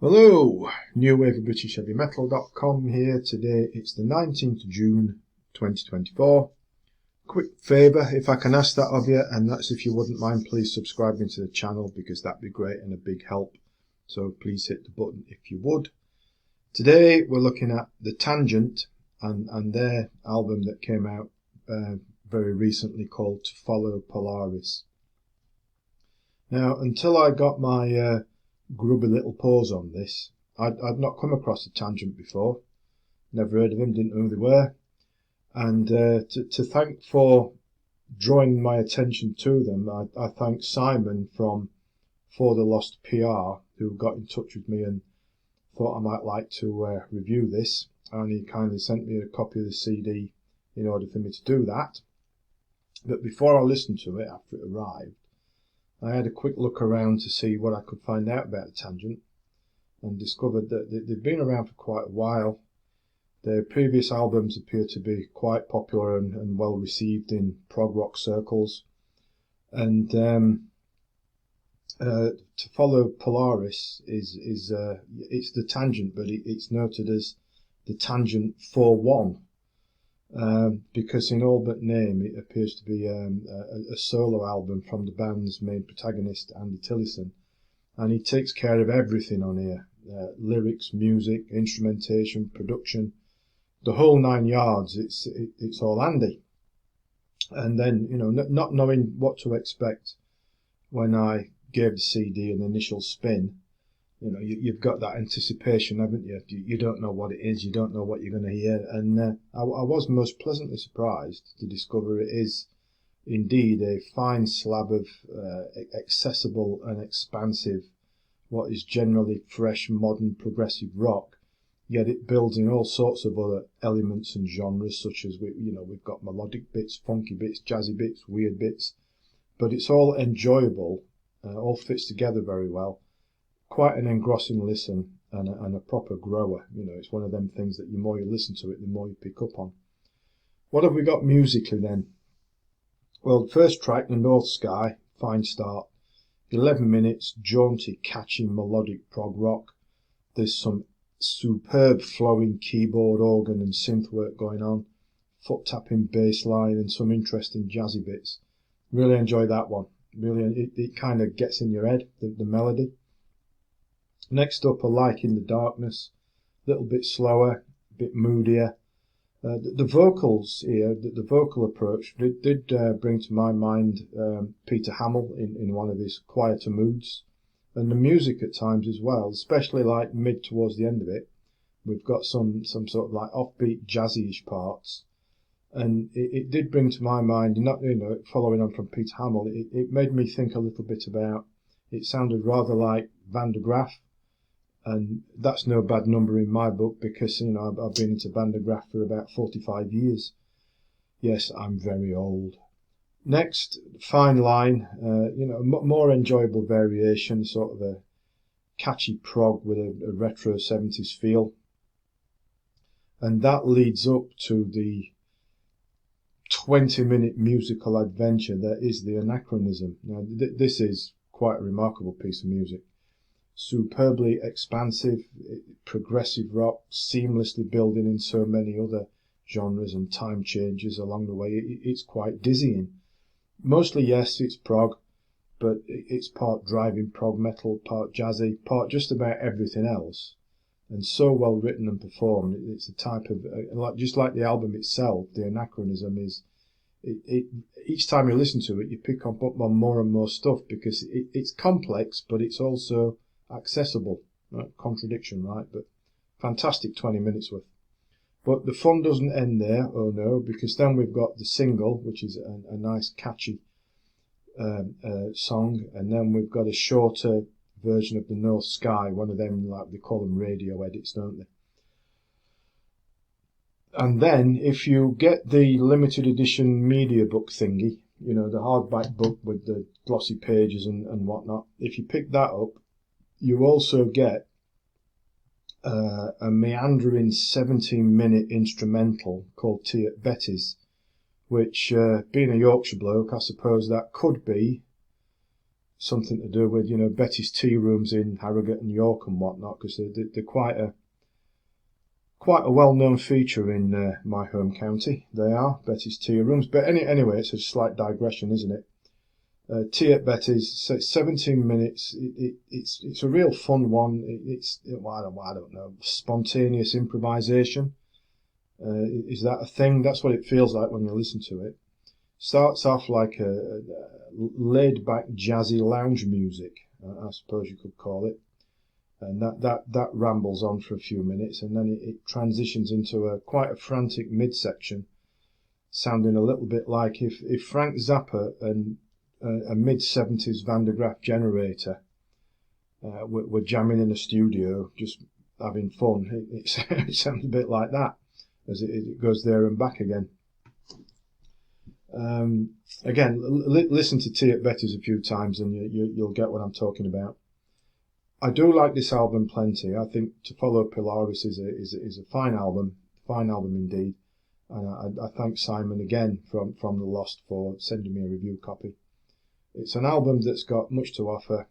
Hello, New Wave of British Heavy Metal.com here. Today it's the 19th of June 2024. Quick favour, if I can ask that of you, and that's if you wouldn't mind please subscribing to the channel, because that'd be great and a big help. So please hit the button if you would. Today we're looking at The Tangent and their album that came out very recently called To Follow Polaris. Now, until I got my grubby little paws on this, I'd not come across The Tangent before. Never heard of them, didn't know who they were. And to thank for drawing my attention to them, I thank Simon from For the Lost PR, who got in touch with me and thought I might like to review this. And he kindly sent me a copy of the CD in order for me to do that. But before I listened to it, after it arrived, I had a quick look around to see what I could find out about The Tangent, and discovered that they've been around for quite a while. Their previous albums appear to be quite popular and well received in prog rock circles. And To Follow Polaris is it's The Tangent, but it's noted as The Tangent 4-1. Because in all but name it appears to be a solo album from the band's main protagonist, Andy Tillison, and he takes care of everything on here: lyrics, music, instrumentation, production, the whole 9 yards. It's all Andy. And then, you know, not knowing what to expect when I gave the CD an initial spin, you know, you've got that anticipation, haven't you? You don't know what it is, you don't know what you're going to hear. And I was most pleasantly surprised to discover it is indeed a fine slab of accessible and expansive, what is generally fresh, modern, progressive rock. Yet it builds in all sorts of other elements and genres, such as we've got melodic bits, funky bits, jazzy bits, weird bits. But it's all enjoyable, all fits together very well. Quite an engrossing listen and a proper grower. You know, it's one of them things that the more you listen to it, the more you pick up on. What have we got musically then? Well, the first track, The North Sky, fine start. 11 minutes, jaunty, catchy, melodic prog rock. There's some superb flowing keyboard, organ and synth work going on. Foot tapping bass line and some interesting jazzy bits. Really enjoy that one. Really, it kind of gets in your head, the melody. Next up, A Like in the Darkness, a little bit slower, a bit moodier. The vocals here, the vocal approach did bring to my mind Peter Hamill in one of his quieter moods. And the music at times as well, especially like mid towards the end of it. We've got some sort of like offbeat jazzy-ish parts. And it did bring to my mind, not, you know, following on from Peter Hamill, it made me think a little bit about, it sounded rather like Van der Graaf. And that's no bad number in my book, because, you know, I've been into Van der Graaf for about 45 years. Yes, I'm very old. Next, Fine Line, you know, more enjoyable variation, sort of a catchy prog with a retro 70s feel. And that leads up to the 20-minute musical adventure that is The Anachronism. Now, this is quite a remarkable piece of music. Superbly expansive, progressive rock, seamlessly building in so many other genres and time changes along the way. It's quite dizzying. Mostly, yes, it's prog, but it's part driving prog metal, part jazzy, part just about everything else. And so well written and performed. It's a type of, just like the album itself, The Anachronism is, each time you listen to it, you pick up on more and more stuff, because it's complex, but it's also accessible. Right? Contradiction, right? But fantastic 20 minutes worth. But the fun doesn't end there, oh no, because then we've got the single, which is a nice catchy song, and then we've got a shorter version of The North Sky, one of them, like they call them radio edits, don't they? And then if you get the limited edition media book thingy, you know, the hardback book with the glossy pages and whatnot, if you pick that up, you also get a meandering 17-minute instrumental called Tea at Betty's, which, being a Yorkshire bloke, I suppose that could be something to do with, Betty's tea rooms in Harrogate and York and whatnot, because they're quite a well-known feature in my home county. They are Betty's tea rooms. But anyway, it's a slight digression, isn't it? Tea at Betty's, 17 minutes. It's a real fun one. I don't know, spontaneous improvisation. Is that a thing? That's what it feels like when you listen to it. Starts off like a laid-back jazzy lounge music, I suppose you could call it. And that rambles on for a few minutes, and then it transitions into quite a frantic midsection, sounding a little bit like if Frank Zappa and a mid-70s Van de Graaff generator were jamming in a studio, just having fun. It sounds a bit like that, as it goes there and back again. Again, listen to Tea at Betty's a few times and you'll get what I'm talking about. I do like this album plenty. I think To Follow Polaris is a fine album indeed. And I thank Simon again from The Lost for sending me a review copy. It's an album that's got much to offer.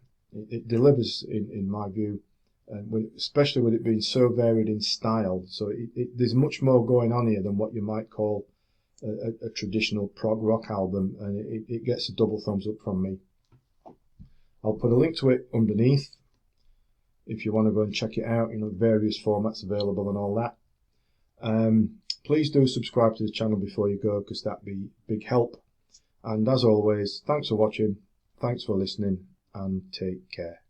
It delivers, in my view, and especially with it being so varied in style. So there's much more going on here than what you might call a traditional prog rock album, and it gets a double thumbs up from me. I'll put a link to it underneath if you want to go and check it out, various formats available and all that. Please do subscribe to the channel before you go, because that'd be big help. And as always, thanks for watching, thanks for listening, and take care.